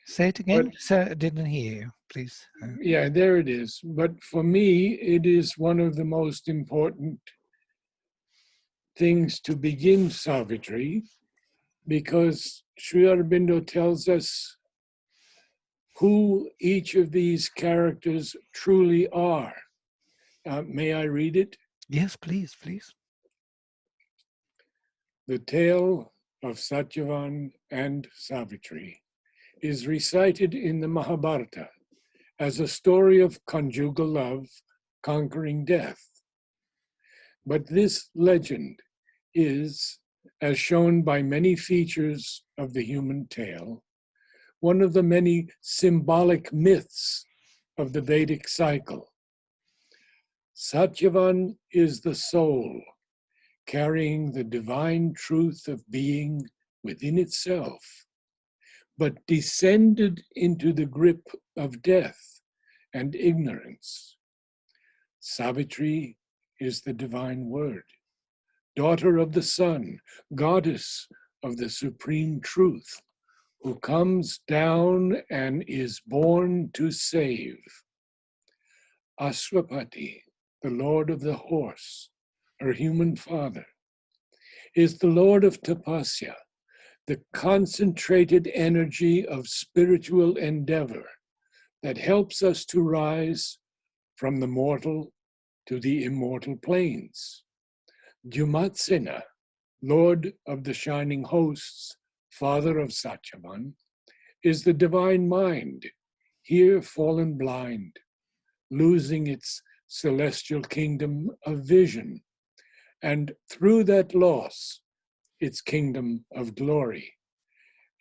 Say it But again. Sir, I didn't hear you, please. yeah, there it is. But for me, it is one of the most important things to begin Savitri, because Sri Aurobindo tells us who each of these characters truly are. May I read it? Yes, please, please. The tale of Satyavan and Savitri is recited in the Mahabharata as a story of conjugal love conquering death. But this legend is, as shown by many features of the human tale, one of the many symbolic myths of the Vedic cycle. Satyavan is the soul, carrying the divine truth of being within itself, but descended into the grip of death and ignorance. Savitri is the divine word, daughter of the sun, goddess of the supreme truth, who comes down and is born to save. Aswapati, the lord of the horse, her human father, is the lord of tapasya, the concentrated energy of spiritual endeavor that helps us to rise from the mortal to the immortal planes. Dyumatsena, lord of the shining hosts, father of Satyavan, is the divine mind, here fallen blind, losing its celestial kingdom of vision, and through that loss, its kingdom of glory.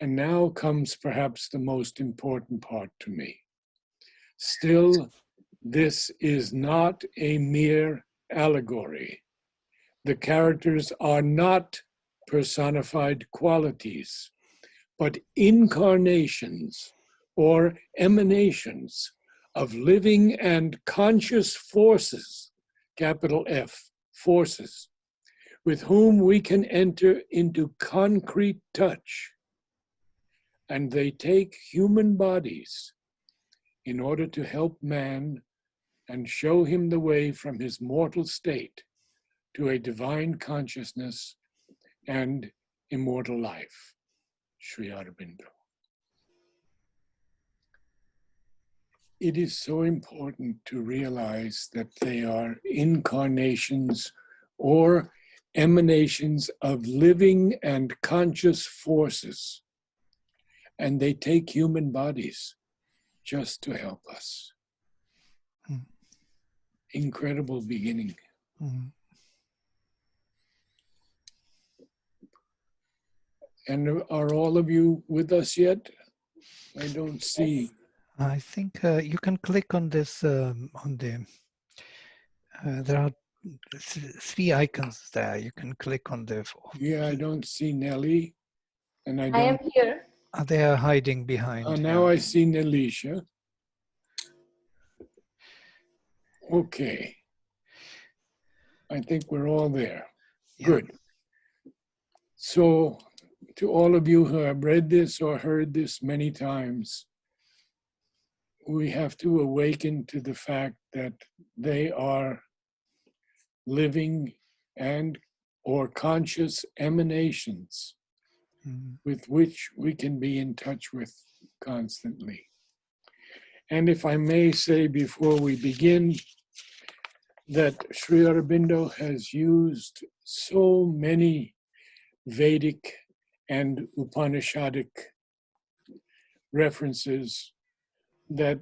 And now comes perhaps the most important part to me. Still, this is not a mere allegory. The characters are not personified qualities, but incarnations or emanations of living and conscious forces, capital F, forces, with whom we can enter into concrete touch. And they take human bodies in order to help man and show him the way from his mortal state to a divine consciousness and immortal life. Sri Aurobindo. It is so important to realize that they are incarnations or emanations of living and conscious forces, and they take human bodies just to help us. Incredible beginning. And are all of you with us yet? I don't see. I think you can click on this on the. There are three icons there. You can click on the. Yeah, I don't see Nellie, and I am here. They are hiding behind. Now I see Nelisha. Okay. I think we're all there. Yeah. Good. So, to all of you who have read this or heard this many times, we have to awaken to the fact that they are living and or conscious emanations with which we can be in touch with constantly. And if I may say before we begin, that Sri Aurobindo has used so many Vedic and Upanishadic references that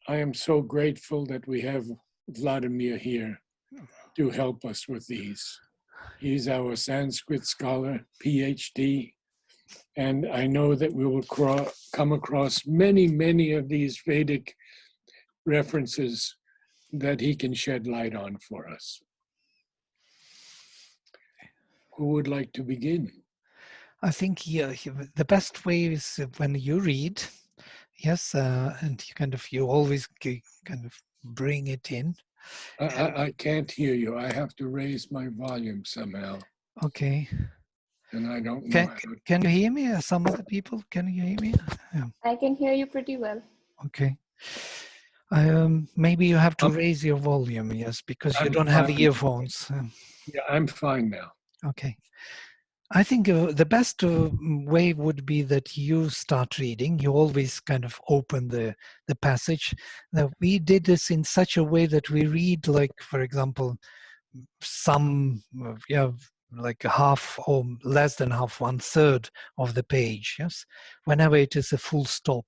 I am so grateful that we have Vladimir here to help us with these. He's our Sanskrit scholar, PhD, and I know that we will come across many, many of these Vedic references that he can shed light on for us. Who would like to begin? I think the best way is when you read, yes, and you always kind of bring it in. I can't hear you. I have to raise my volume somehow. Okay. and I don't know Can, how. can you hear me? Some other people, can you hear me? Yeah. I can hear you pretty well. Okay. Maybe you have to raise your volume, yes, because you I'm don't have fine. earphones. Yeah, I'm fine now. Okay. I think the best way would be that you start reading. You always kind of open the passage. Now, we did this in such a way that we read, like, for example, some, like a half or less than half, 1/3 of the page, yes? Whenever it is a full stop,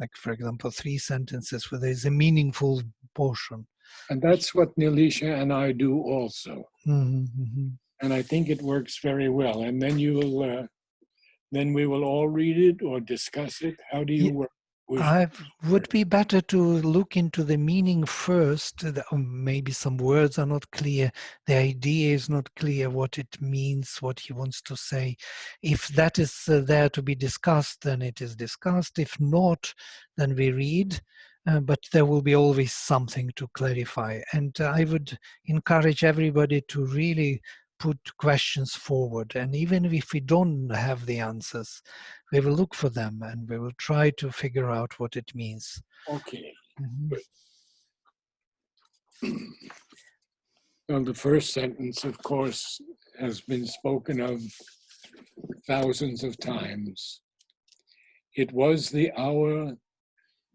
like, for example, 3 sentences where there is a meaningful portion. And that's what Nilisha and I do also. Mm-hmm. And I think it works very well. And then you will, then we will all read it or discuss it. How do you work? I would be better to look into the meaning first. Maybe some words are not clear. The idea is not clear, what it means, what he wants to say. If that is there to be discussed, then it is discussed. If not, then we read. But there will be always something to clarify. And I would encourage everybody to really put questions forward. And even if we don't have the answers, we will look for them and we will try to figure out what it means. Okay. Mm-hmm. Well, the first sentence, of course, has been spoken of thousands of times. It was the hour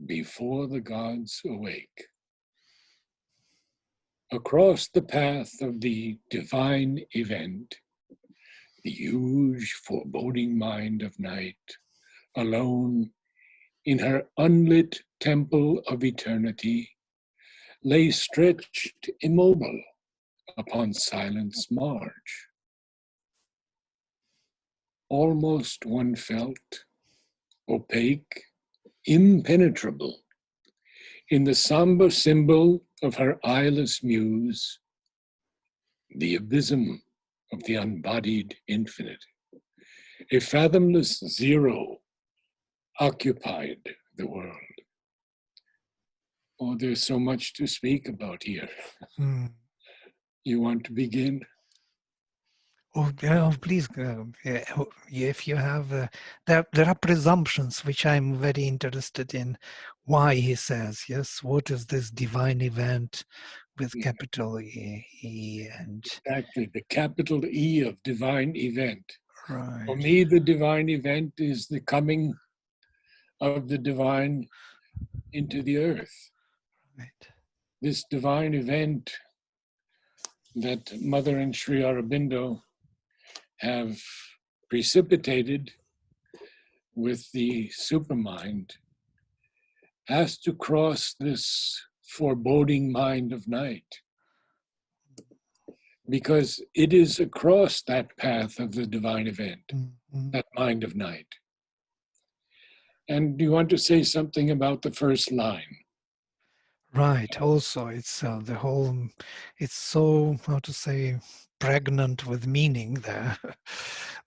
before the gods awake. Across the path of the divine event, the huge foreboding mind of night, alone in her unlit temple of eternity, lay stretched immobile upon silence marge. Almost one felt, opaque, impenetrable, in the somber symbol of her eyeless muse, the abysm of the unbodied infinite. A fathomless zero occupied the world. Oh, there's so much to speak about here. You want to begin? Oh, yeah, please, if you have, there are presumptions which I'm very interested in. Why he says, yes, what is this divine event with capital E and... Exactly, the capital E of divine event. Right. For me, the divine event is the coming of the divine into the earth. Right. This divine event that Mother and Sri Aurobindo have precipitated with the supermind has to cross this foreboding mind of night, because it is across that path of the divine event, that mind of night. And do you want to say something about the first line? Right. Also, it's the whole, it's so, how to say, pregnant with meaning there.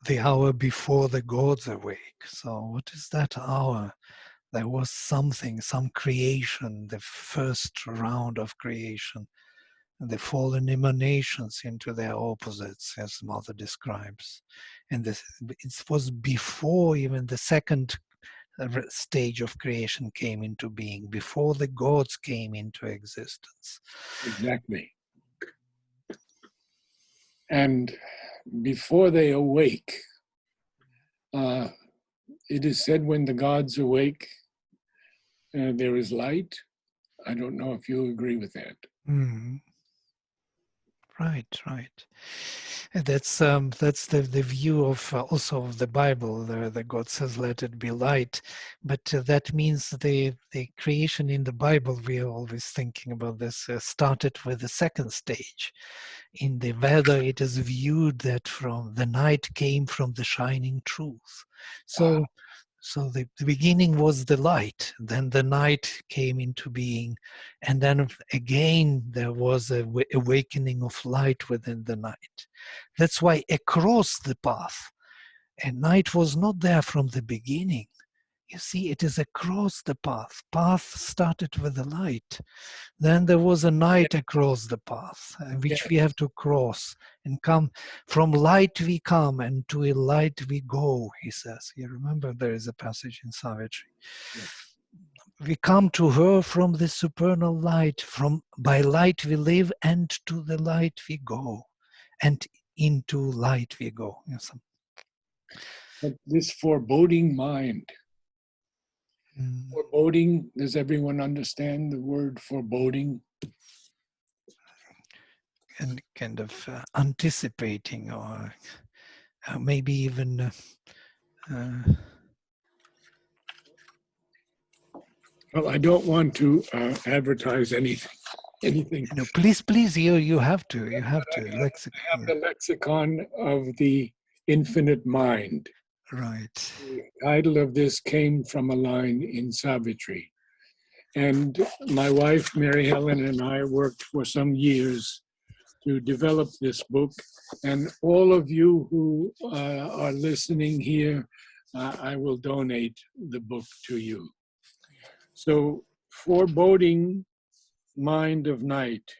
The hour before the gods awake. So what is that hour? There was something, some creation, the first round of creation, and the fallen emanations into their opposites, as Mother describes. And this, it was before even the second stage of creation came into being, before the gods came into existence. Exactly. And before they awake, it is said when the gods awake, there is light. I don't know if you agree with that. Right, right. That's the view of also of the Bible. The God says, "Let it be light," but that means the creation in the Bible. We are always thinking about this. Started with the second stage. In the Veda, it is viewed that from the night came from the shining truth. So the beginning was the light, then the night came into being, and then again there was a awakening of light within the night. That's why across the path, and night was not there from the beginning. You see, it is across the path. Path started with the light. Then there was a night across the path, which Yes. we have to cross and come. From light we come, and to a light we go, he says. You remember there is a passage in Savitri. Yes. We come to her from the supernal light. By light we live, and to the light we go. And into light we go. Yes. But this foreboding mind, foreboding, does everyone understand the word foreboding? And kind of anticipating, or maybe even Well, I don't want to advertise anything. no, please, you have to I have lexicon. the lexicon of the infinite mind. Right. The title of this came from a line in Savitri. And my wife, Mary Helen, and I worked for some years to develop this book. And all of you who are listening here, I will donate the book to you. So, foreboding mind of night.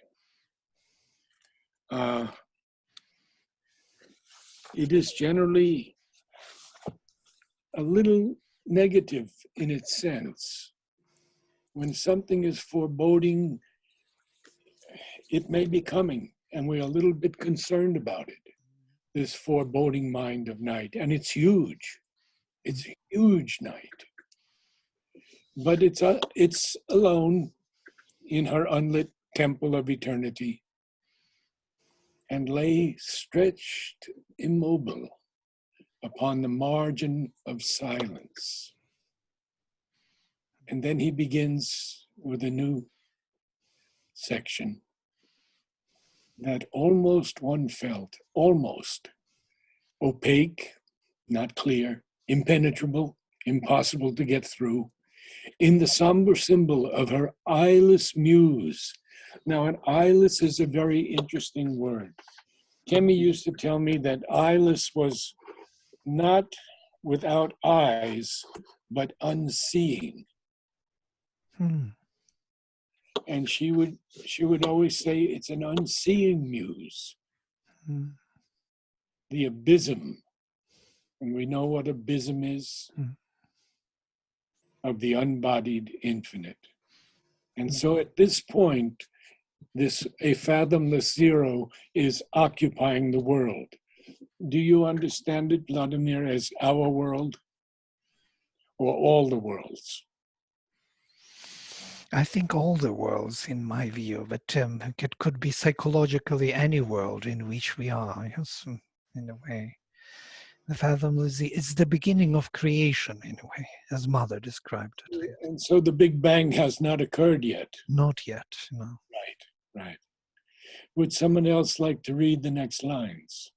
It is generally a little negative in its sense. When something is foreboding, it may be coming, and we're a little bit concerned about it, this foreboding mind of night. And it's huge. It's a huge night. But it's alone in her unlit temple of eternity and lay stretched immobile upon the margin of silence. And then he begins with a new section that almost one felt, almost opaque, not clear, impenetrable, impossible to get through, in the somber symbol of her eyeless muse. Now, an eyeless is a very interesting word. Kemi used to tell me that eyeless was not without eyes, but unseeing. And she would always say it's an unseeing muse. The abysm, and we know what abysm is, of the unbodied infinite. And so at this point, a fathomless zero is occupying the world. Do you understand it, Vladimir, as our world or all the worlds? I think all the worlds, in my view, but it could be psychologically any world in which we are, yes, in a way. The fathomless, it's the beginning of creation, in a way, as Mother described it. And so the Big Bang has not occurred yet. Not yet, no. Right. Would someone else like to read the next lines?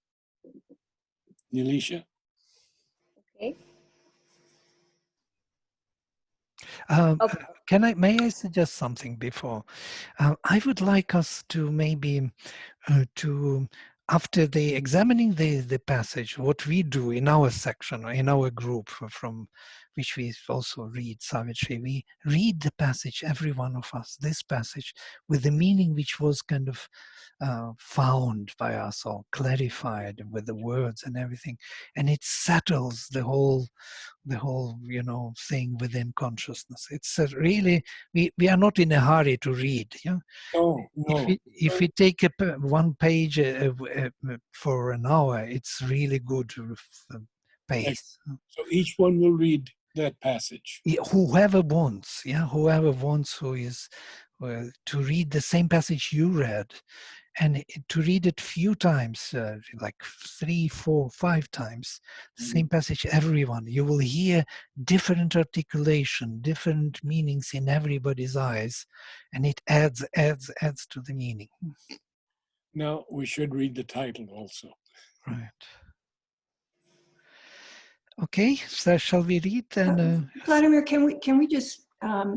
Nilisha? Okay. May I suggest something before? I would like us to maybe after examining the passage, what we do in our section, in our group from which we also read Savitri, we read the passage, every one of us, this passage, with the meaning which was kind of found by us or clarified with the words and everything. And it settles the whole thing within consciousness. It's really, we are not in a hurry to read. Yeah. No. If we take one page for an hour, it's really good pace. So each one will read that passage. Whoever wants, who is to read the same passage you read, and to read it few times, like 3, 4, 5 times, the same passage, everyone, you will hear different articulation, different meanings in everybody's eyes, and it adds to the meaning. Now we should read the title also. Right. Okay, so shall we read? And Vladimir, can we just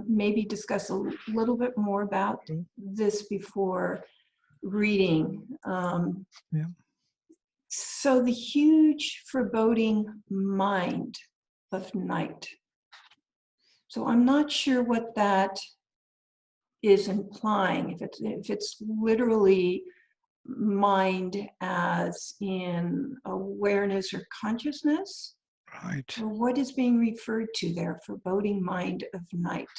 maybe discuss a little bit more about this before reading? Yeah. So the huge foreboding mind of night. So I'm not sure what that is implying. If it's literally mind as in awareness or consciousness, Right. or what is being referred to there, foreboding mind of night?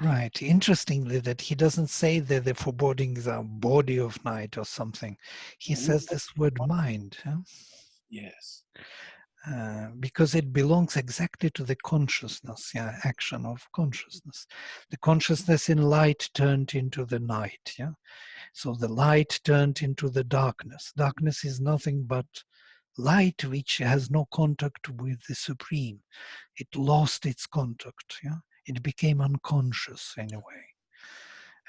Right. Interestingly, that he doesn't say that the foreboding is a body of night or something. He says this word mind. Yes. Because it belongs exactly to the consciousness, action of consciousness. The consciousness in light turned into the night, So the light turned into the darkness. Darkness is nothing but light which has no contact with the Supreme. It lost its contact, It became unconscious in a way.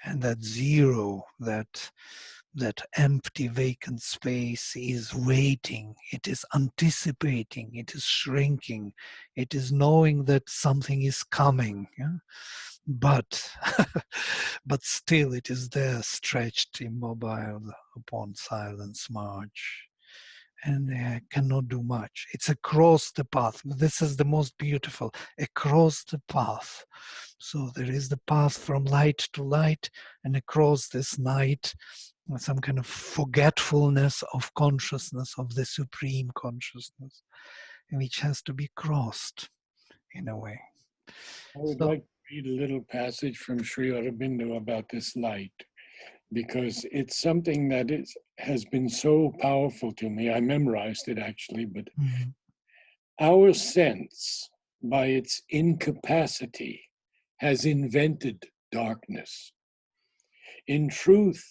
And that zero, that empty vacant space is waiting, it is anticipating, it is shrinking, it is knowing that something is coming, but but still it is there, stretched immobile upon silence march, and cannot do much. It's across the path. This is the most beautiful, across the path. So there is the path from light to light, and across this night, some kind of forgetfulness of consciousness, of the supreme consciousness, which has to be crossed in a way. I would So, like to read a little passage from Sri Aurobindo about this light, because it's something that has been so powerful to me. I memorized it actually, but our sense, by its incapacity, has invented darkness. In truth,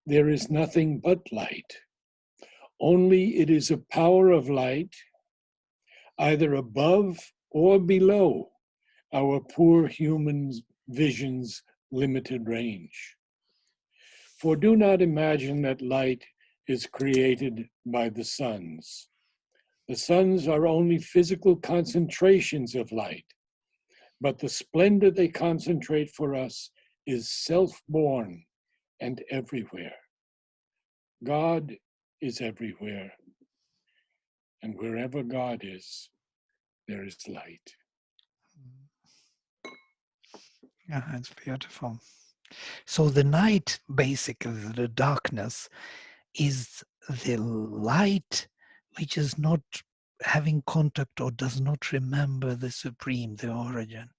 there is nothing but light. Only it is a power of light, either above or below our poor human vision's limited range. For do not imagine that light is created by the suns. The suns are only physical concentrations of light, but the splendor they concentrate for us is self-born and everywhere. God is everywhere, and wherever God is, there is light. yeah, it's beautiful. So the night, basically, the darkness, is the light which is not having contact or does not remember the Supreme, the origin.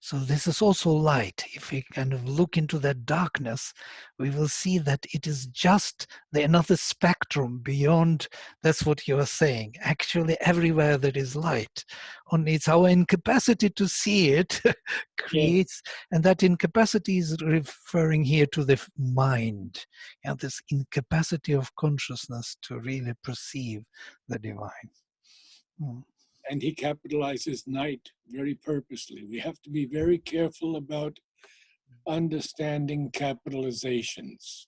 So this is also light. If we kind of look into that darkness, we will see that it is just another spectrum beyond. That's what you are saying. Actually, everywhere there is light. Only it's our incapacity to see it creates, and that incapacity is referring here to the mind, and this incapacity of consciousness to really perceive the divine. And he capitalizes night very purposely. We have to be very careful about understanding capitalizations.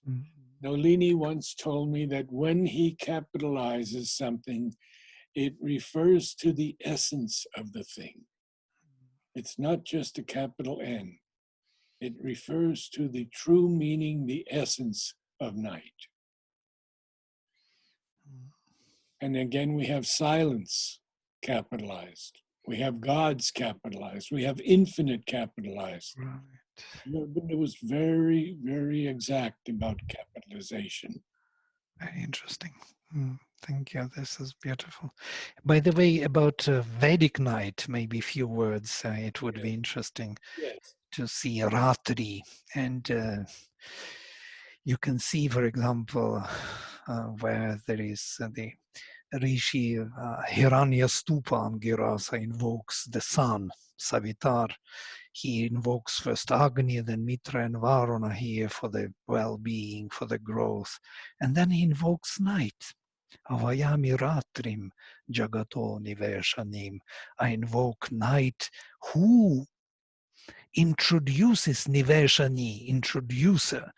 Nolini once told me that when he capitalizes something, it refers to the essence of the thing. It's not just a capital N. It refers to the true meaning, the essence of night. And again, we have silence capitalized. We have God's capitalized. We have infinite capitalized. Right. It was very, very exact about capitalization. Very interesting. Thank you. This is beautiful. By the way, about Vedic night, maybe a few words. It would be interesting to see Ratri. And you can see, for example, where there is the Rishi Hiranyasthupa Angirasa invokes the sun, Savitar. He invokes first Agni, then Mitra and Varuna here for the well-being, for the growth. And then he invokes night. Avayami Ratrim Jagato Niveshanim. I invoke night. Who introduces Niveshani, introducer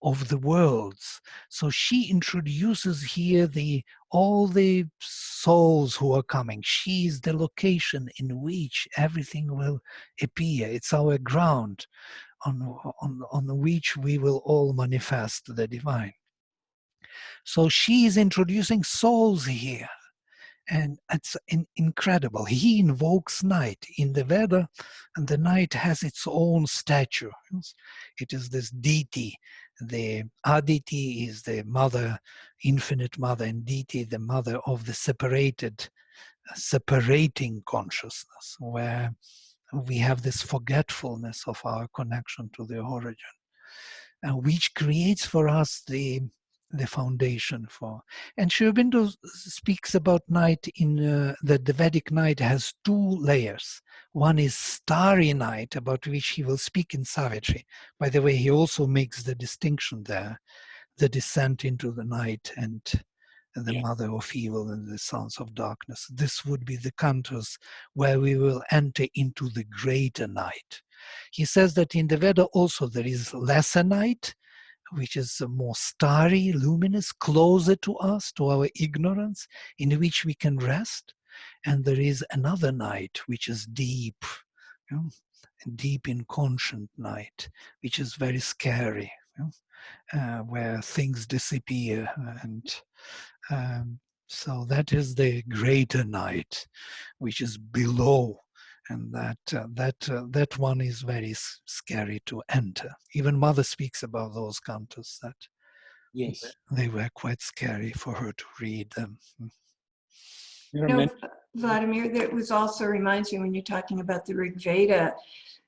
of the worlds. So she introduces here all the souls who are coming. She is the location in which everything will appear. It's our ground on which we will all manifest the divine. So she is introducing souls here. And it's incredible. He invokes night in the Veda, and the night has its own statue. It is this deity. The Aditi is the mother, infinite mother, and deity, the mother of the separating consciousness, where we have this forgetfulness of our connection to the origin, which creates for us the foundation for. And Sri Aurobindo speaks about night in that the Vedic night has two layers. One is starry night, about which he will speak in Savitri. By the way, he also makes the distinction there, the descent into the night and the mother of evil and the sons of darkness. This would be the cantos where we will enter into the greater night. He says that in the Veda also there is lesser night, which is more starry, luminous, closer to us, to our ignorance, in which we can rest. And there is another night, which is deep, you know, deep inconscient night, which is very scary, you know, where things disappear. And so that is the greater night, which is below. And that one is very scary to enter. Even Mother speaks about those cantos, that they were quite scary for her to read them. You know, Vladimir, that was also reminds me when you're talking about the Rig Veda.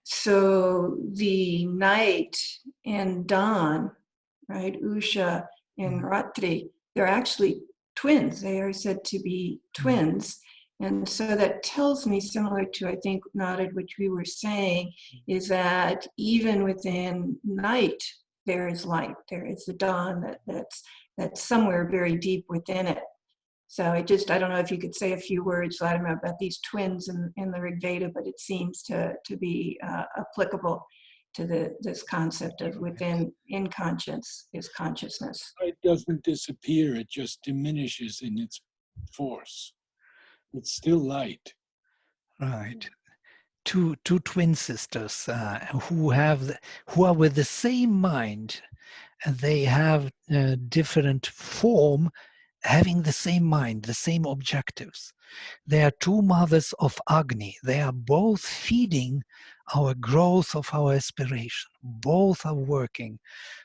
So the night and dawn, right, Usha and Ratri, they're actually twins. They are said to be twins. And so that tells me, similar to, I think, Nadad, which we were saying, is that even within night, there is light. There is the dawn that's somewhere very deep within it. So I don't know if you could say a few words, Vladimir, about these twins in the Rig Veda, but it seems to be applicable to this concept of within in conscience is consciousness. It doesn't disappear, it just diminishes in its force. It's still light. Right. Two twin sisters who are with the same mind, and they have different form, having the same mind, the same objectives. They are two mothers of Agni. They are both feeding our growth of our aspiration. Both are working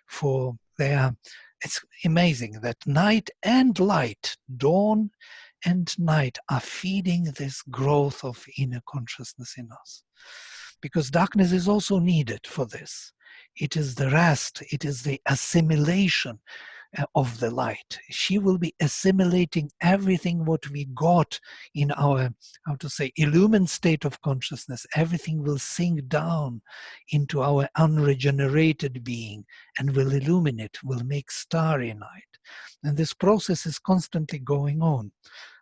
for their. It's amazing that night and light, dawn and night, are feeding this growth of inner consciousness in us. Because darkness is also needed for this. It is the rest, it is the assimilation of the light. She will be assimilating everything what we got in our, illumined state of consciousness. Everything will sink down into our unregenerated being and will illuminate, will make starry night. And this process is constantly going on.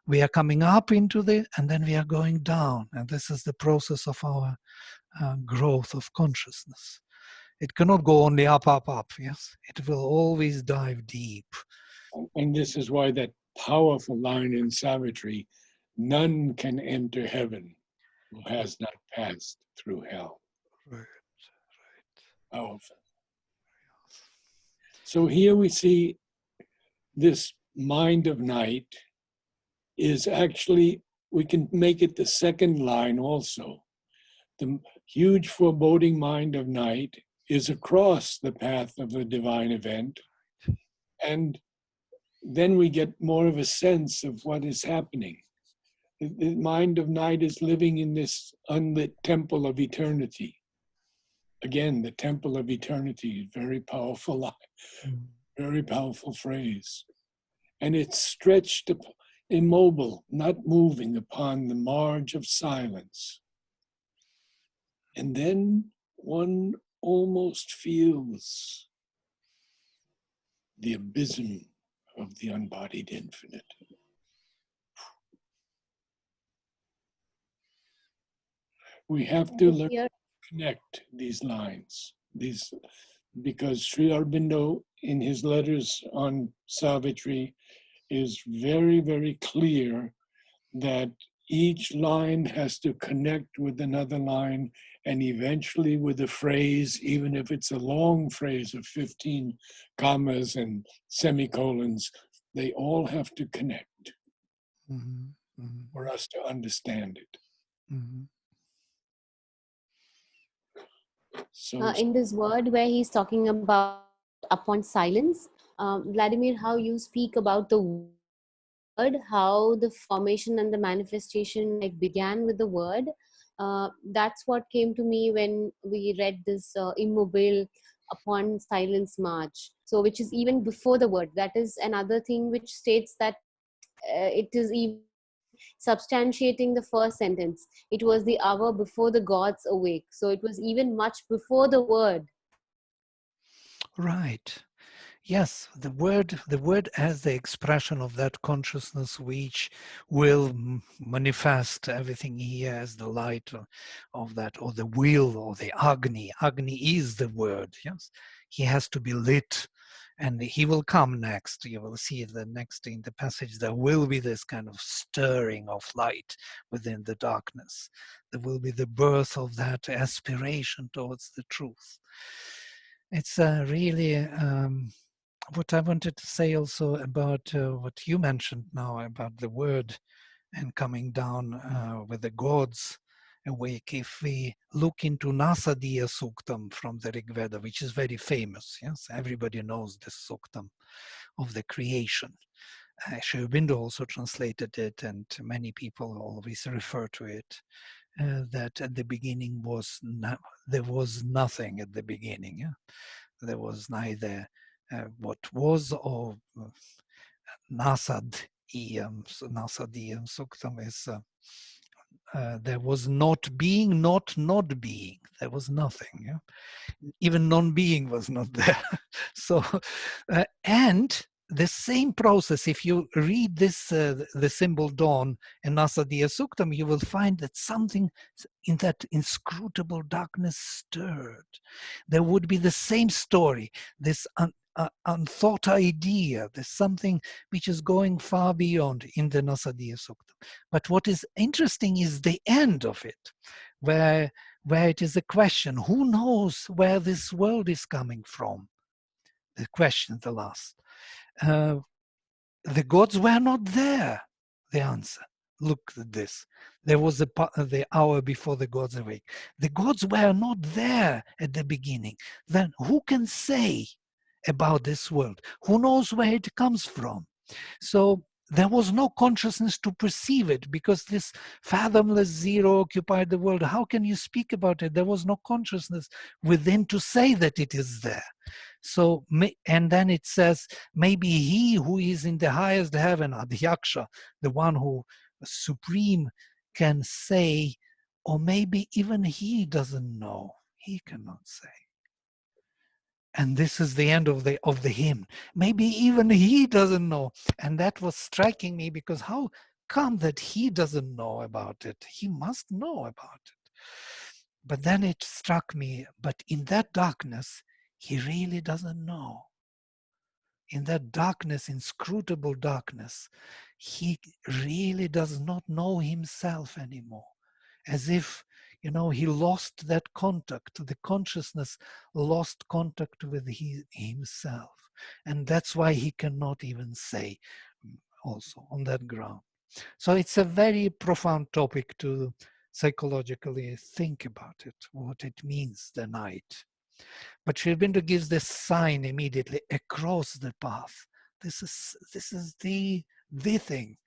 We are coming up into and then we are going down. And this is the process of our growth of consciousness. It cannot go only up, up, up, yes? It will always dive deep. And this is why that powerful line in Savitri, none can enter heaven who has not passed through hell. Right. Powerful. So here we see this mind of night is actually, we can make it the second line also. The huge foreboding mind of night is across the path of the divine event. And then we get more of a sense of what is happening. The mind of night is living in this unlit temple of eternity. Again, the temple of eternity, very powerful, very powerful phrase. And it's stretched, immobile, not moving upon the marge of silence. And then one almost feels the abysm of the unbodied infinite. We have to learn to connect these lines, because Sri Aurobindo, in his letters on Savitri, is very, very clear that each line has to connect with another line and eventually with a phrase, even if it's a long phrase of 15 commas and semicolons, they all have to connect. Mm-hmm. for us to understand it. So in this word where he's talking about upon silence, Vladimir, how you speak about the word, how the formation and the manifestation like began with the word. That's what came to me when we read this immobile upon silence march. So which is even before the word. That is another thing which states that it is even substantiating the first sentence. It was the hour before the gods awake. So it was even much before the word. Right. Yes, the word as the expression of that consciousness which will manifest everything here as the light of that, or the will, or the Agni. Agni is the word, yes. He has to be lit, and he will come next. You will see the next in the passage, there will be this kind of stirring of light within the darkness. There will be the birth of that aspiration towards the truth. It's really what I wanted to say also about what you mentioned now about the word and coming down with the gods awake. If we look into Nasadiya Suktam from the Rig Veda, which is very famous, yes, everybody knows this Suktam of the creation. Sri Aurobindo also translated it, and many people always refer to it. That at the beginning there was nothing at the beginning. Yeah? There was neither what was or Nasadiyam Suktam is there was not being, not being. There was nothing. Yeah? Even non-being was not there. So, and the same process, if you read this, the symbol dawn in Nasadiya Suktam, you will find that something in that inscrutable darkness stirred. There would be the same story, this unthought idea. There's something which is going far beyond in the Nasadiya Suktam. But what is interesting is the end of it, where it is a question, who knows where this world is coming from? The question, the last. The gods were not there, the answer. Look at this. There was the hour before the gods awake. The gods were not there at the beginning. Then who can say about this world? Who knows where it comes from? So there was no consciousness to perceive it, because this fathomless zero occupied the world. How can you speak about it? There was no consciousness within to say that it is there. So, and then it says, maybe he who is in the highest heaven, Adhyaksha, the one who supreme, can say, or maybe even he doesn't know. He cannot say. And this is the end of the hymn. Maybe even he doesn't know. And that was striking me, because how come that he doesn't know about it? He must know about it. But then it struck me, but in that darkness, he really doesn't know. In that darkness, inscrutable darkness, he really does not know himself anymore. As if, he lost that contact. The consciousness lost contact with himself. And that's why he cannot even say, also on that ground. So it's a very profound topic to psychologically think about it, what it means, the night. But Sri Aurobindo gives this sign immediately across the path. This is the thing.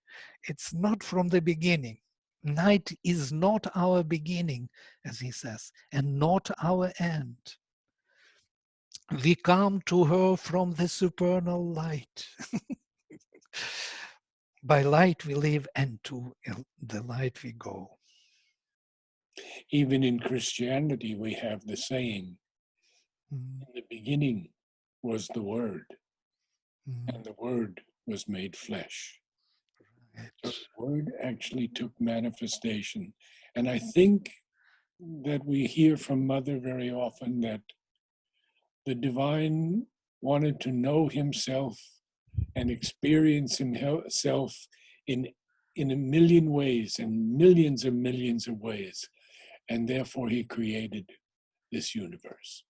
It's not from the beginning. Night is not our beginning, as he says, and not our end. We come to her from the supernal light. By light we live, and to the light we go. Even in Christianity, we have the saying, in the beginning was the Word, and the Word was made flesh. So the Word actually took manifestation. And I think that we hear from Mother very often that the divine wanted to know himself and experience himself in a million ways, in millions and millions of ways. And therefore he created this universe.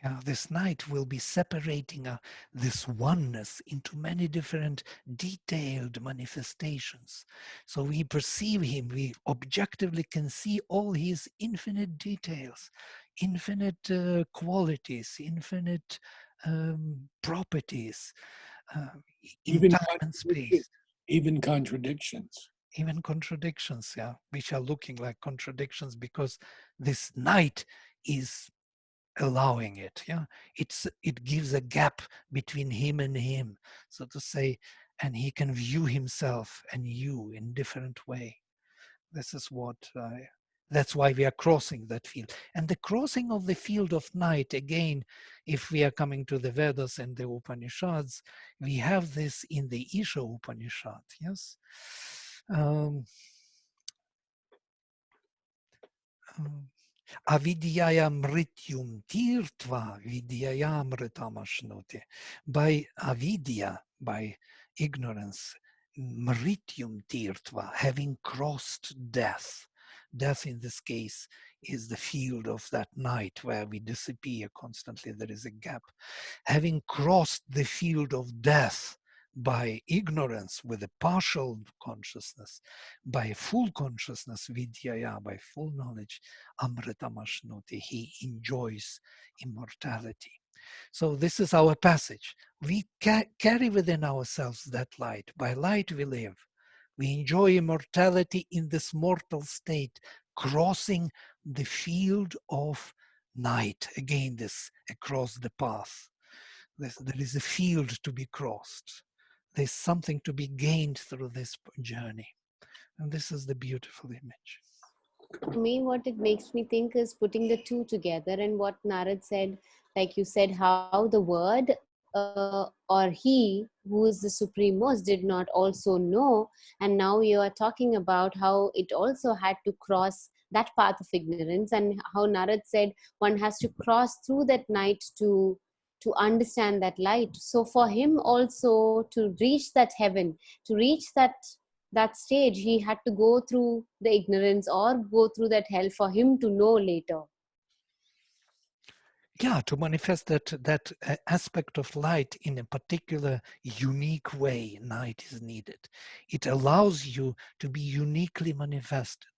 Yeah, this night will be separating this oneness into many different detailed manifestations. So we perceive him, we objectively can see all his infinite details, infinite qualities, infinite properties, uh, in Even time and space. even contradictions. Even contradictions, yeah, which are looking like contradictions because this night is allowing it. Yeah, it gives a gap between him and him, so to say, and he can view himself and you in different way. This is what that's why we are crossing that field. And the crossing of the field of night, again, if we are coming to the Vedas and the Upanishads, we have this in the Isha Upanishad. Yes. um, um, Avidyaya mrityum tirtva vidyaya mritamashnuti. By avidya, by ignorance, mrityum tirtva, having crossed death. Death in this case is the field of that night where we disappear constantly. There is a gap. Having crossed the field of death by ignorance with a partial consciousness, by full consciousness, vidyaya, by full knowledge, amritamashnoti, he enjoys immortality. So this is our passage. We carry within ourselves that light. By light we live. We enjoy immortality in this mortal state, crossing the field of night. Again, this across the path. There is a field to be crossed. There's something to be gained through this journey. And this is the beautiful image. For me, what it makes me think is putting the two together, and what Narad said, like you said, how the word or he who is the supreme most did not also know, and now you are talking about how it also had to cross that path of ignorance, and how Narad said one has to cross through that night to understand that light. So for him also to reach that heaven, to reach that stage, he had to go through the ignorance or go through that hell for him to know later. Yeah, to manifest that aspect of light in a particular unique way, night is needed. It allows you to be uniquely manifested,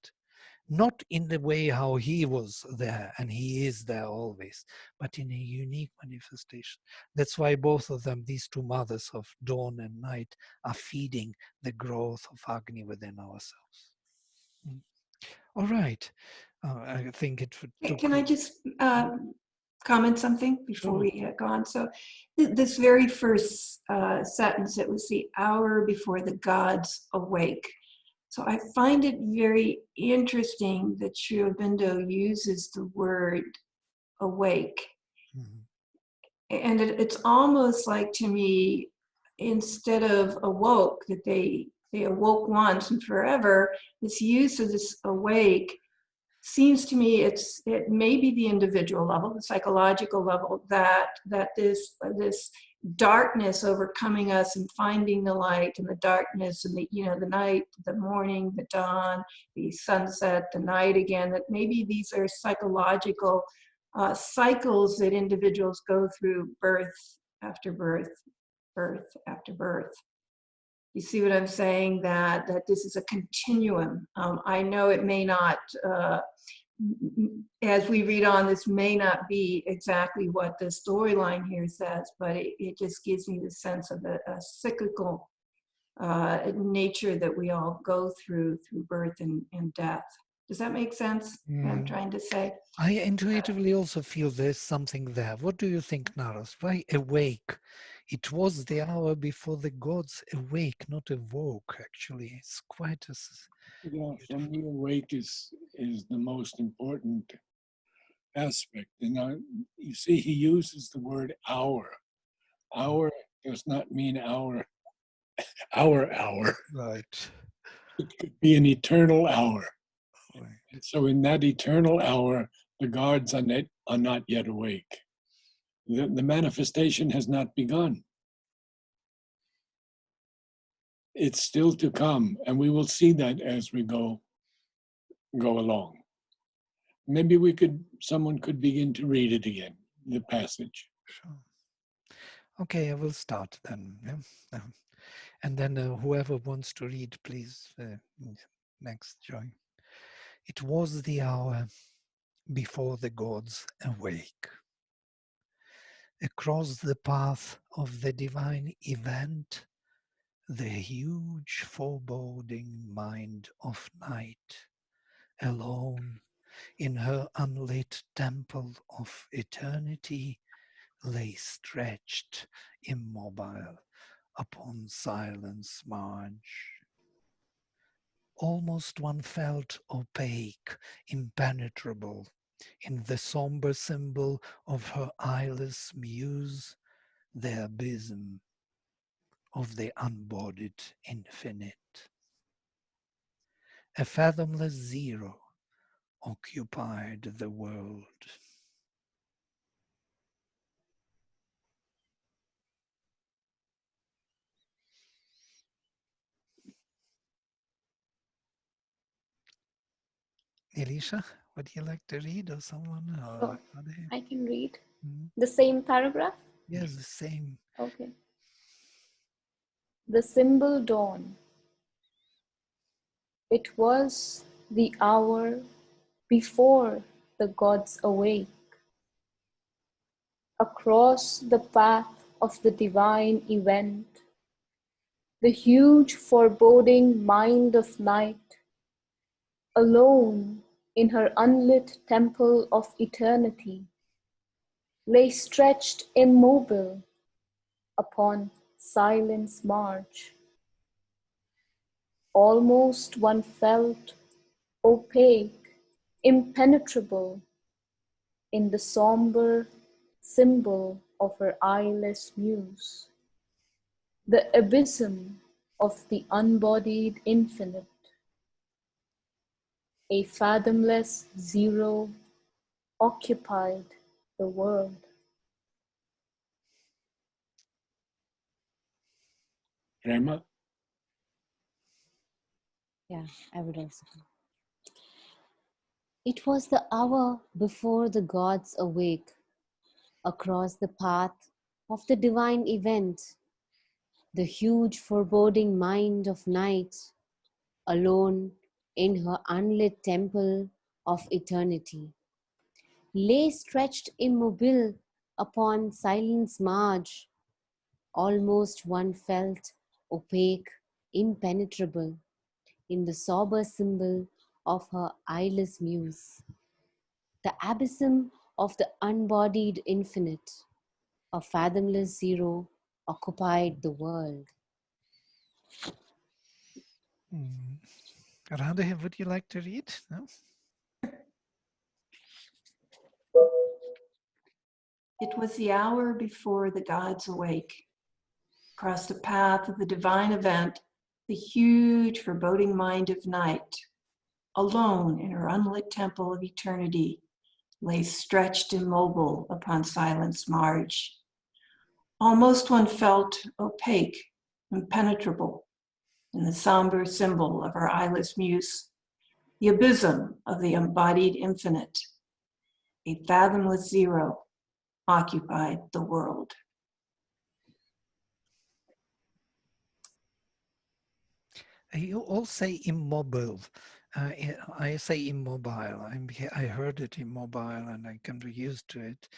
not in the way how he was there and he is there always, but in a unique manifestation. That's why both of them, these two mothers of dawn and night, are feeding the growth of Agni within ourselves. All right. I think it took... Can I just comment something before Sure. we go on? So this very first sentence, it was the hour before the gods awake. So I find it very interesting that Sri Aurobindo uses the word awake. Mm-hmm. And it's almost like, to me, instead of awoke, that they awoke once and forever, this use of this awake seems to me it may be the individual level, the psychological level, that this darkness overcoming us and finding the light, and the darkness and the night, the morning, the dawn, the sunset, the night again, that maybe these are psychological cycles that individuals go through, birth after birth, birth after birth. You see what I'm saying? That this is a continuum. I know it may not, as we read on, this may not be exactly what the storyline here says, but it just gives me the sense of a cyclical nature that we all go through birth and death. Does that make sense? What I'm trying to say? I intuitively also feel there's something there. What do you think, Naras? Why awake? It was the hour before the gods awake, not awoke, actually. It's quite a... Yeah, for me, awake is the most important aspect. And you see, he uses the word hour. Hour does not mean hour. Right. It could be an eternal hour. Right. And so in that eternal hour, the gods are not yet awake. The manifestation has not begun. It's still to come, and we will see that as we go along. Maybe someone could begin to read it again. the passage. Sure. Okay, I will start then. Yeah? And then whoever wants to read, please, next join. It was the hour before the gods awake. Across the path of the divine event, the huge foreboding mind of night, alone in her unlit temple of eternity, lay stretched immobile upon silence marge. Almost one felt opaque, impenetrable, in the somber symbol of her eyeless muse, the abysm of the unbodied infinite. A fathomless zero occupied the world. Elisha, would you like to read, or someone? Oh, Or I can read Hmm? the same paragraph. Yes, the same. Okay. The symbol dawn. It was the hour before the gods awake. Across the path of the divine event, the huge foreboding mind of night, alone in her unlit temple of eternity, lay stretched immobile upon silence marge. Almost one felt opaque, impenetrable in the somber symbol of her eyeless muse, the abysm of the unbodied infinite, a fathomless zero occupied the world. Prema? Yeah, I would also. It was the hour before the gods awake. Across the path of the divine event, the huge foreboding mind of night, alone in her unlit temple of eternity, lay stretched immobile upon silence marge. Almost one felt opaque, impenetrable in the sober symbol of her eyeless muse, the abysm of the unbodied infinite. A fathomless zero occupied the world. Radhe, would you like to read? No? It was the hour before the gods awake. Across the path of the divine event, the huge foreboding mind of night, alone in her unlit temple of eternity, lay stretched immobile upon silence marge. Almost one felt opaque, impenetrable in the somber symbol of her eyeless muse, the abysm of the embodied infinite. A fathomless zero occupied the world. You all say immobile. I say immobile. I heard it immobile, and I can be used to it.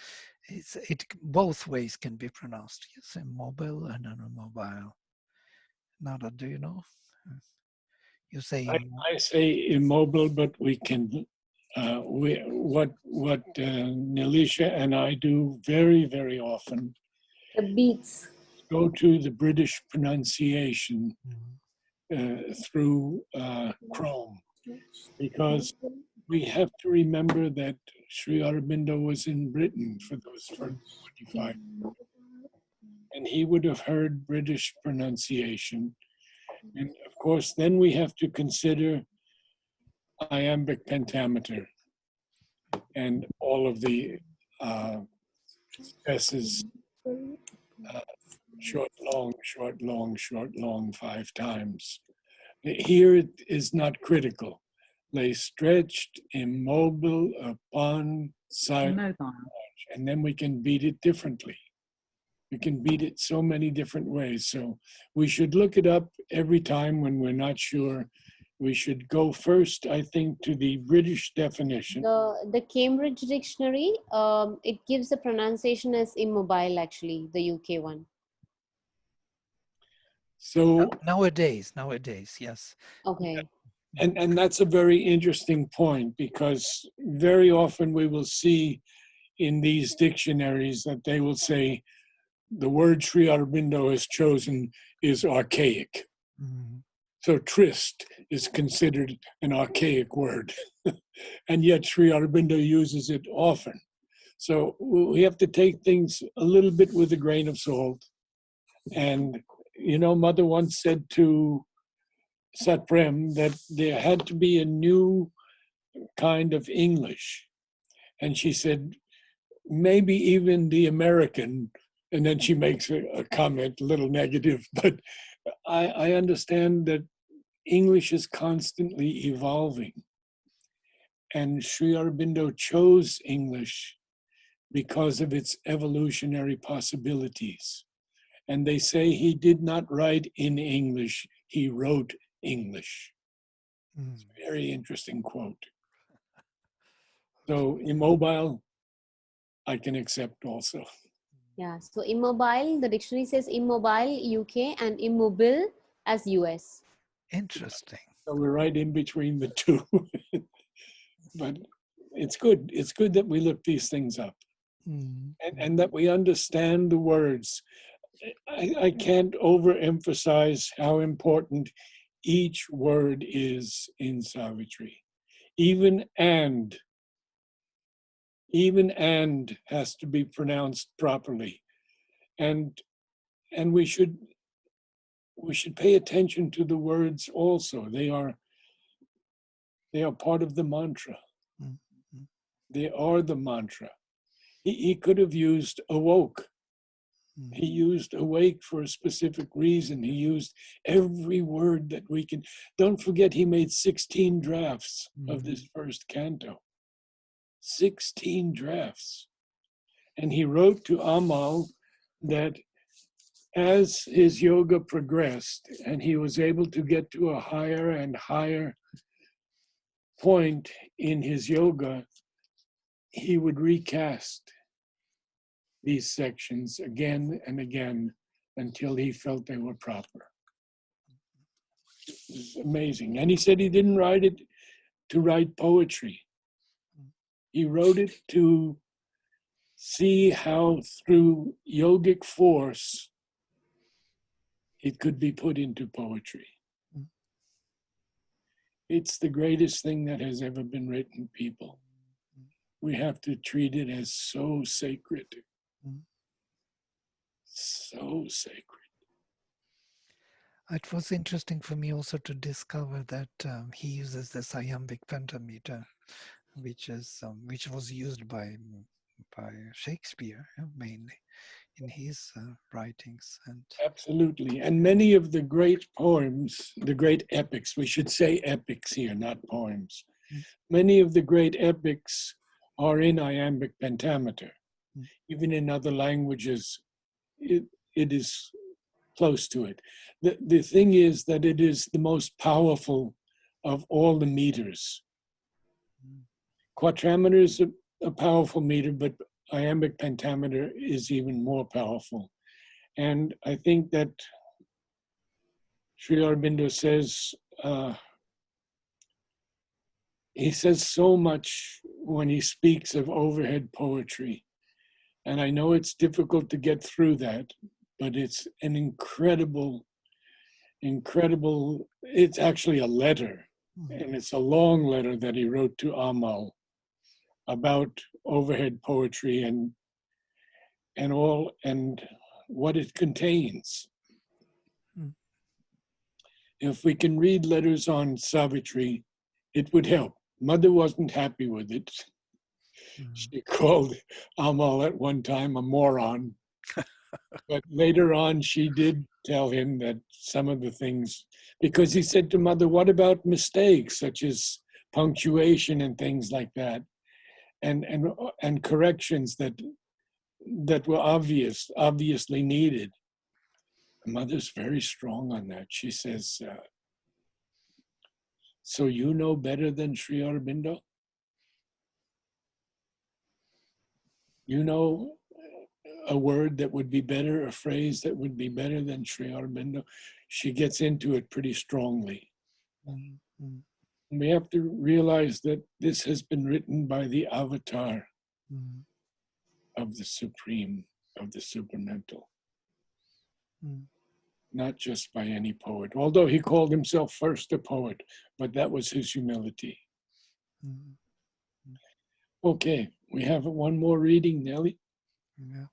It both ways can be pronounced. Yes, immobile and immobile. Nada, do you know? You say I say immobile, but we can. What Nilisha and I do very, very often, The beats. go to the British pronunciation through Chrome, because we have to remember that Sri Aurobindo was in Britain for those first 45, and he would have heard British pronunciation. And of course, then we have to consider iambic pentameter and all of the stresses, short, long, short, long, short, long, 5 times. Here it is not critical. Lay stretched, immobile upon silent marge. and then we can beat it differently. We can beat it so many different ways. So we should look it up every time when we're not sure. We should go first, I think, to the British definition. The Cambridge Dictionary, it gives the pronunciation as immobile, actually, the UK one. So nowadays, yes. Okay. And that's a very interesting point, because very often we will see in these dictionaries that they will say the word Sri Aurobindo has chosen is archaic. Mm-hmm. So tryst is considered an archaic word, and yet Sri Aurobindo uses it often. So we have to take things a little bit with a grain of salt. And, you know, Mother once said to Satprem that there had to be a new kind of English. And she said, maybe even the American, and then she makes a comment, a little negative, but I understand that English is constantly evolving. And Sri Aurobindo chose English because of its evolutionary possibilities. And they say he did not write in English, he wrote English. It's a very interesting quote. So immobile, I can accept also. Yeah, so immobile, the dictionary says immobile UK and immobile as US. Interesting. So we're right in between the two. But it's good. It's good that we look these things up. And that we understand the words. I can't overemphasize how important each word is in Savitri. Even and has to be pronounced properly. And we should pay attention to the words also. They are part of the mantra. Mm-hmm. They are the mantra. He could have used awoke. He used awake for a specific reason. He used every word that we can. Don't forget, he made 16 drafts of this first canto. 16 drafts. And he wrote to Amal that as his yoga progressed and he was able to get to a higher and higher point in his yoga, he would recast these sections again and again until he felt they were proper. It's amazing. And he said he didn't write it to write poetry. He wrote it to see how through yogic force it could be put into poetry. It's the greatest thing that has ever been written, people. We have to treat it as so sacred. So sacred. It was interesting for me also to discover that he uses this iambic pentameter, which was used by Shakespeare mainly in his writings. And absolutely. And many of the great poems, the great epics, we should say epics here, not poems. Many of the great epics are in iambic pentameter. Even in other languages, it is close to it. The thing is that it is the most powerful of all the meters. Quatrameter is a powerful meter, but iambic pentameter is even more powerful. And I think that Sri Aurobindo says, he says so much when he speaks of overhead poetry. And I know it's difficult to get through that, but it's an incredible, it's actually a letter. And it's a long letter that he wrote to Amal about overhead poetry and what it contains. If we can read letters on Savitri, it would help. Mother wasn't happy with it. She called Amal at one time a moron. But later on, she did tell him that some of the things, because he said to Mother, what about mistakes such as punctuation and things like that? and corrections that were obviously needed. The mother's very strong on that. She says, so you know better than Sri Aurobindo? You know a word that would be better, a phrase that would be better than Sri Aurobindo? She gets into it pretty strongly. Mm-hmm. We have to realize that this has been written by the avatar of the supreme, of the supermental. Not just by any poet, although he called himself first a poet, but that was his humility. Okay, we have one more reading, Nelly. Yeah.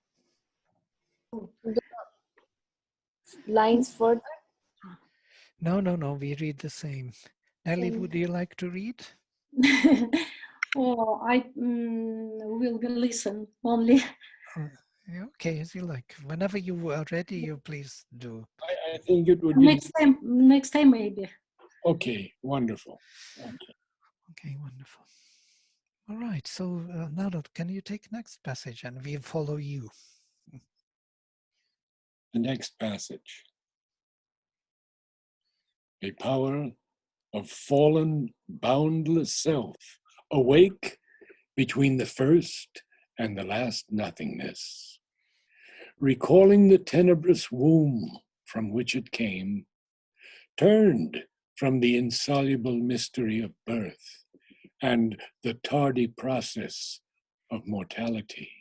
Lines further. No, we read the same. Nelly, would you like to read? Oh, I will listen only. Okay, as you like. Whenever you are ready, you please do. I think it would be next time maybe. Okay, wonderful. Okay, wonderful. All right, so Narad, can you take next passage and we follow you? The next passage. A power of fallen, boundless self, awake between the first and the last nothingness, recalling the tenebrous womb from which it came, turned from the insoluble mystery of birth and the tardy process of mortality,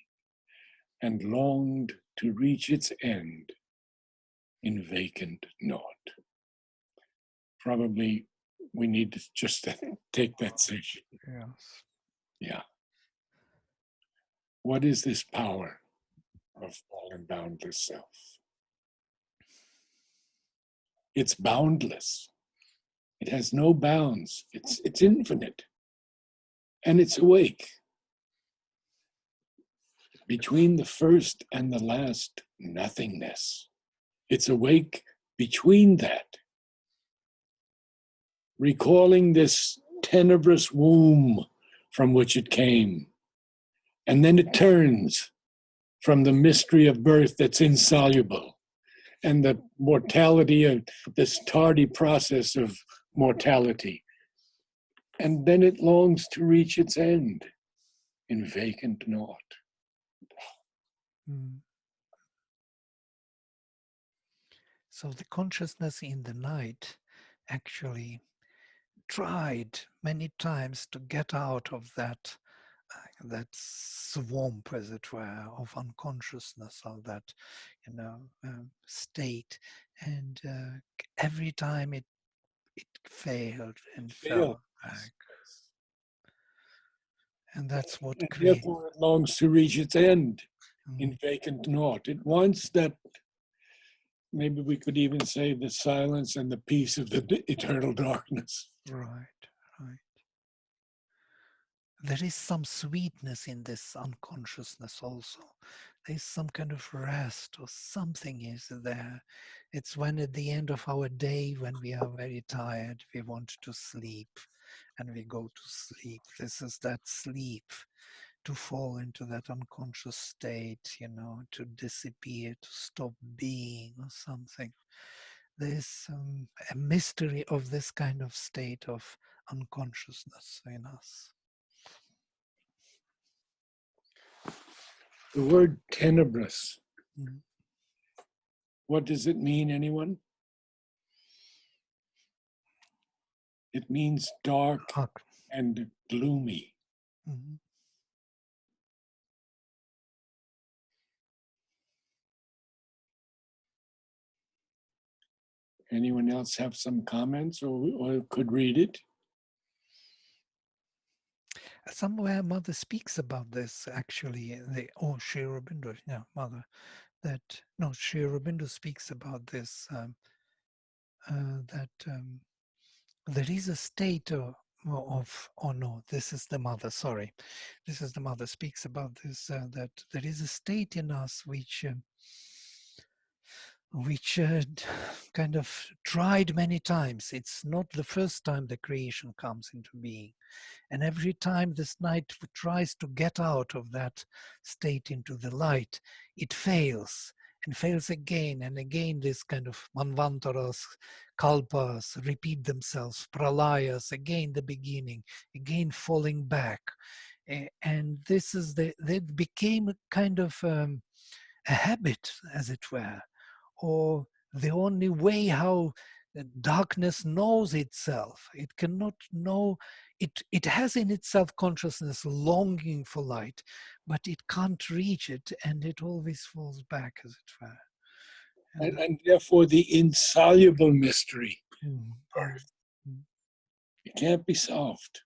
and longed to reach its end in vacant naught. Probably we need to just take that section. Yes. Yeah. What is this power of fallen boundless self? It's boundless. It has no bounds. It's infinite. And it's awake. Between the first and the last nothingness. It's awake between that. Recalling this tenebrous womb from which it came. And then it turns from the mystery of birth that's insoluble and the mortality of this tardy process of mortality. And then it longs to reach its end in vacant naught. So the consciousness in the night actually tried many times to get out of that swamp, as it were, of unconsciousness, of that state, and every time it failed and fell back, and that's what created. Therefore, it longs to reach its end in vacant naught. It wants that. Maybe we could even say the silence and the peace of the eternal darkness. Right. There is some sweetness in this unconsciousness also. There's some kind of rest or something is there. It's when at the end of our day, when we are very tired, we want to sleep and we go to sleep. This is that sleep, to fall into that unconscious state, to disappear, to stop being or something. There's a mystery of this kind of state of unconsciousness in us. The word tenebrous, what does it mean, anyone? It means dark and gloomy. Anyone else have some comments or could read it? Somewhere Mother speaks about this actually. Sri Aurobindo, Mother. Sri Aurobindo speaks about this, that there is a state this is the Mother, sorry. This is the Mother speaks about this, that there is a state in us which which kind of tried many times. It's not the first time the creation comes into being. And every time this night tries to get out of that state into the light, it fails and fails again and again. This kind of manvantaras, kalpas repeat themselves, pralayas, again the beginning, again falling back. And this is they became a kind of a habit, as it were, or the only way how darkness knows itself. It cannot know, it has in itself consciousness longing for light, but it can't reach it, and it always falls back, as it were. And therefore the insoluble mystery of birth. It can't be solved.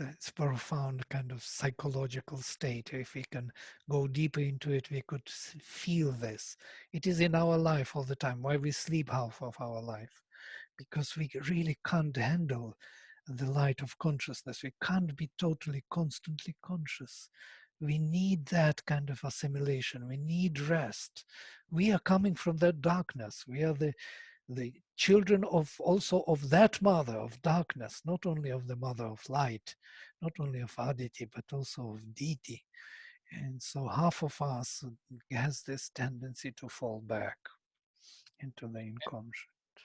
It's a profound kind of psychological state. If we can go deeper into it, we could feel this. It is in our life all the time. Why we sleep half of our life? Because we really can't handle the light of consciousness. We can't be totally, constantly conscious. We need that kind of assimilation. We need rest. We are coming from that darkness. We are the children of also of that mother of darkness, not only of the mother of light, not only of Aditi, but also of Diti. And so half of us has this tendency to fall back into the inconscient.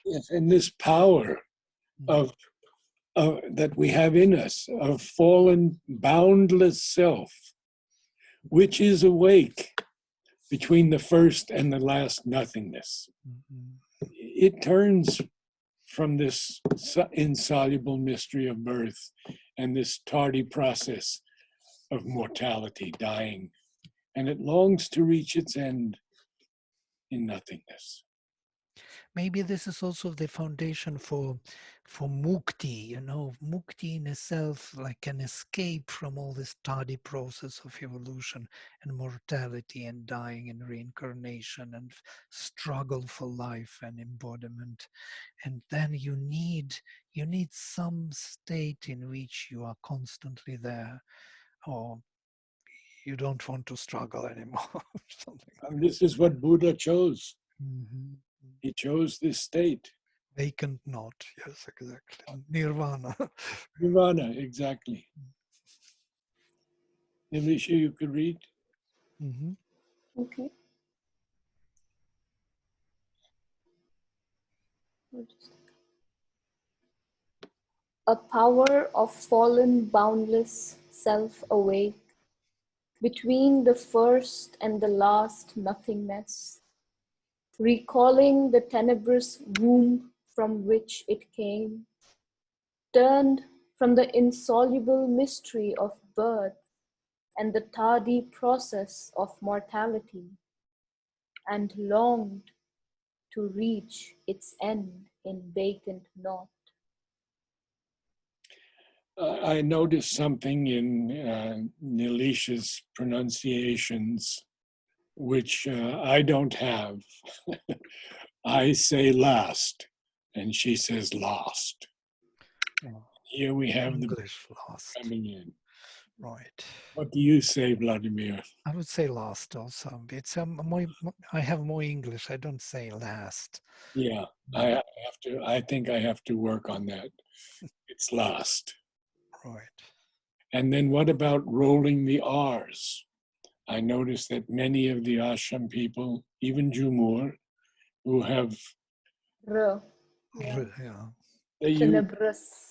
Yes, and this power of that we have in us, of fallen, boundless self, which is awake between the first and the last nothingness. It turns from this insoluble mystery of birth and this tardy process of mortality, dying, and it longs to reach its end in nothingness. Maybe this is also the foundation for mukti, mukti in itself, like an escape from all this tardy process of evolution and mortality and dying and reincarnation and struggle for life and embodiment. And then you need some state in which you are constantly there, or you don't want to struggle anymore. Something like And this is what Buddha chose. Mm-hmm. He chose this state. Vacant not, yes, exactly. Nirvana. Nirvana, exactly. Alicia, you could read? Mm-hmm. Okay. A power of fallen boundless self awake, between the first and the last nothingness, recalling the tenebrous womb from which it came, turned from the insoluble mystery of birth and the tardy process of mortality, and longed to reach its end in vacant naught. I noticed something in Nilisha's pronunciations, which I don't have. I say last, and she says lost. Oh, Here we have English the last. coming in. Right. What do you say, Vladimir? I would say last also. It's I have more English. I don't say last. Yeah, I have to. I think I have to work on that. It's last. Right. And then what about rolling the R's? I noticed that many of the ashram people, even Jumur, who have R. Yeah. Yeah. Tenebrous.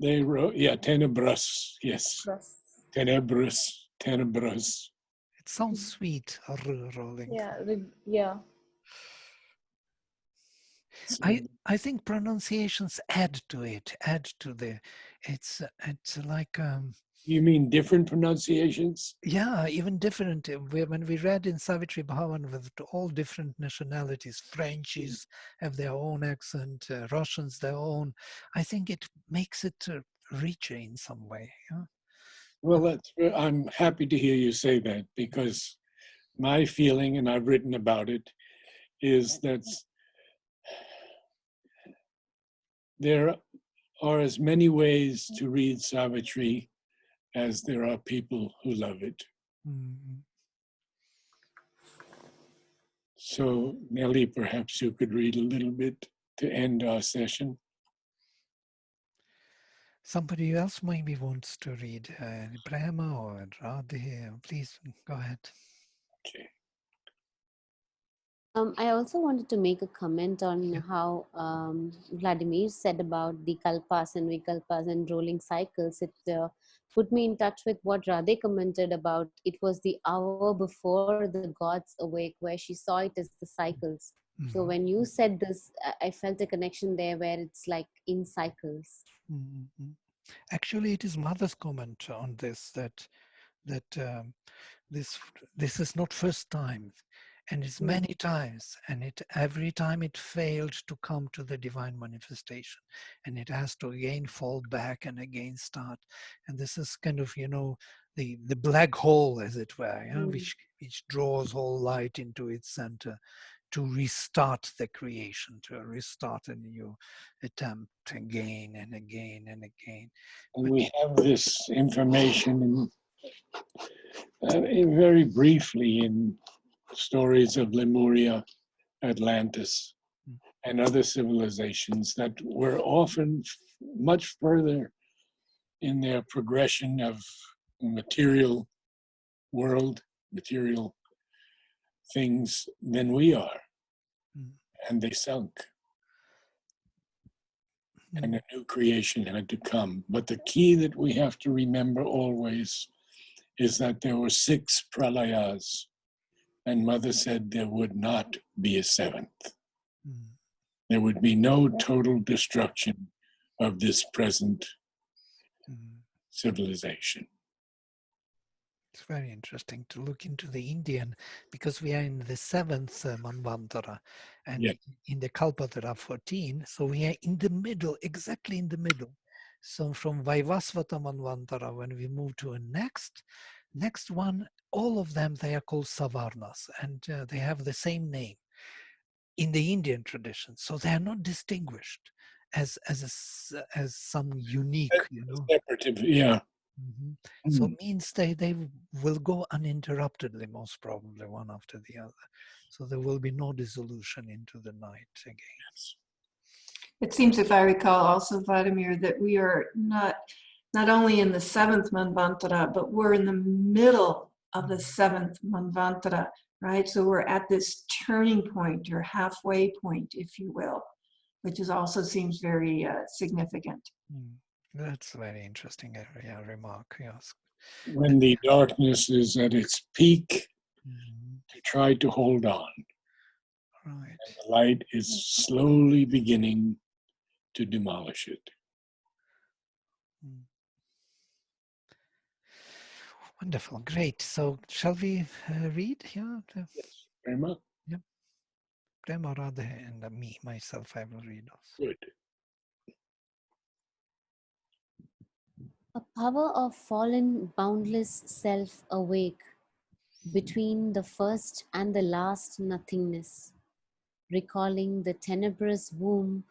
They wrote, yeah, tenebrous, yes. Brus. Tenebrous. It sounds sweet, rolling. Yeah, yeah. I think pronunciations add to it, it's like You mean different pronunciations? yeah, even different. When we read in Savitri Bhavan with all different nationalities, Frenchies have their own accent, Russians their own. I think it makes it richer in some way. Yeah? Well, I'm happy to hear you say that, because my feeling, and I've written about it, is that there are as many ways to read Savitri as there are people who love it. Mm-hmm. So, Nellie, perhaps you could read a little bit to end our session. Somebody else maybe wants to read, Brahma or Radhe. Please go ahead. Okay. I also wanted to make a comment on how Vladimir said about the kalpas and vikalpas and rolling cycles. It put me in touch with what Radhe commented about. It was the hour before the gods awake, where she saw it as the cycles. Mm-hmm. So when you said this, I felt a connection there where it's like in cycles. Mm-hmm. Actually, it is Mother's comment on this that this is not first time, and it's many times, and every time it failed to come to the divine manifestation, and it has to again fall back and again start. And this is kind of the black hole, as it were, which draws all light into its center to restart the creation, to restart a new attempt again and again and again. And we have this information very briefly in stories of Lemuria, Atlantis, and other civilizations that were often much further in their progression of material world, material things than we are. And they sunk. And a new creation had to come. But the key that we have to remember always is that there were 6 pralayas, and Mother said there would not be a 7th. There would be no total destruction of this present civilization. It's very interesting to look into the Indian, because we are in the 7th Manvantara, and in the Kalpa there are 14, so we are in the middle, exactly in the middle. So from Vaivasvata Manvantara, when we move to a next one, all of them, they are called Savarnas, and they have the same name in the Indian tradition. So they are not distinguished as some unique, separative, yeah. So it means they will go uninterruptedly, most probably, one after the other. So there will be no dissolution into the night again. It seems, if I recall also, Vladimir, that we are not only in the 7th Manvantara, but we're in the middle of the 7th Manvantara, right? So we're at this turning point or halfway point, if you will, which also seems very significant. That's a very interesting remark, yes. When the darkness is at its peak, to try to hold on. Right. And the light is slowly beginning to demolish it. Wonderful, great. So shall we read here? Yes, very much. Yep. Prema Radhe and myself, I will read also. Good. A power of fallen boundless self awake between the first and the last nothingness, recalling the tenebrous womb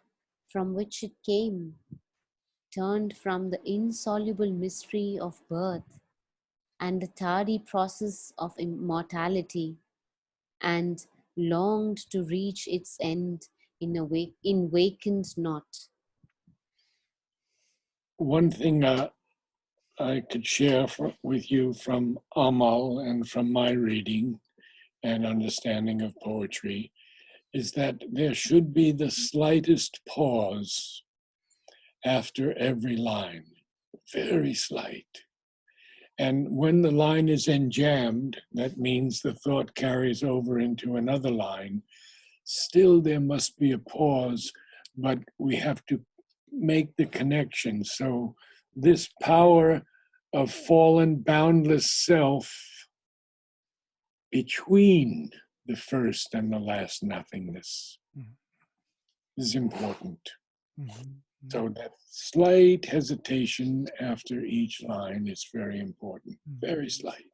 from which it came, turned from the insoluble mystery of birth and the tardy process of immortality, and longed to reach its end in wakened not. One thing I could share with you from Amal and from my reading and understanding of poetry is that there should be the slightest pause after every line, very slight. And when the line is enjammed, that means the thought carries over into another line. Still, there must be a pause, but we have to make the connection. So this power of fallen, boundless self between the first and the last nothingness is important. So that slight hesitation after each line is very important, very slight.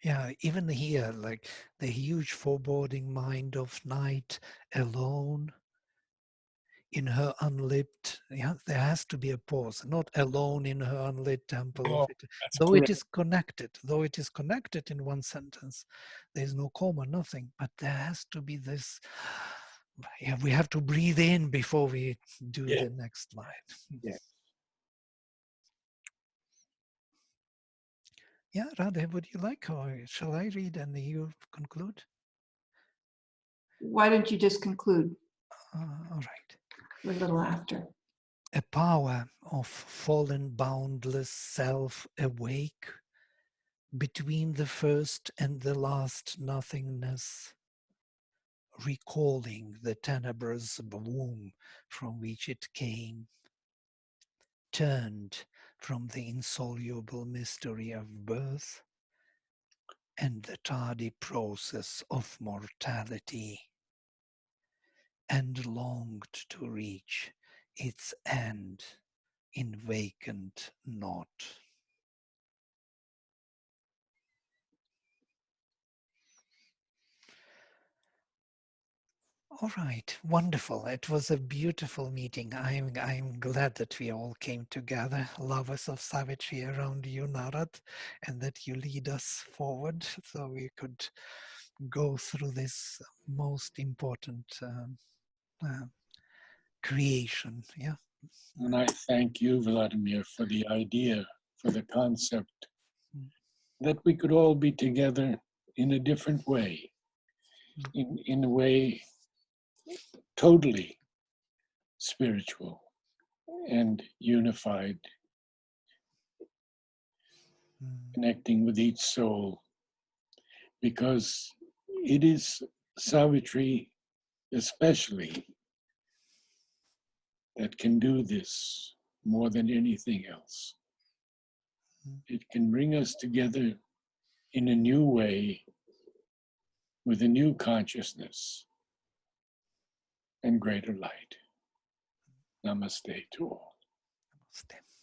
Yeah, even here, like the huge foreboding mind of night alone in her unlit, yeah, there has to be a pause, not alone in her unlit temple of it. Though correct. it is connected in one sentence, there's no comma, nothing, but there has to be this, yeah, we have to breathe in before we do Yeah. the next line. Yeah. Yeah, Radhe, would you like, or shall I read and you conclude? Why don't you just conclude All right. a little after? A power of fallen boundless self awake between the first and the last nothingness, recalling the tenebrous womb from which it came, turned from the insoluble mystery of birth and the tardy process of mortality, and longed to reach its end in vacant naught. All right, wonderful. It was a beautiful meeting. I'm glad that we all came together, lovers of Savitri, around you, Narad, and that you lead us forward so we could go through this most important creation. Yeah. And I thank you, Vladimir, for the idea, for the concept that we could all be together in a different way, in a way totally spiritual and unified, connecting with each soul, because it is Savitri especially that can do this more than anything else. It can bring us together in a new way with a new consciousness and greater light. Namaste to all. Namaste.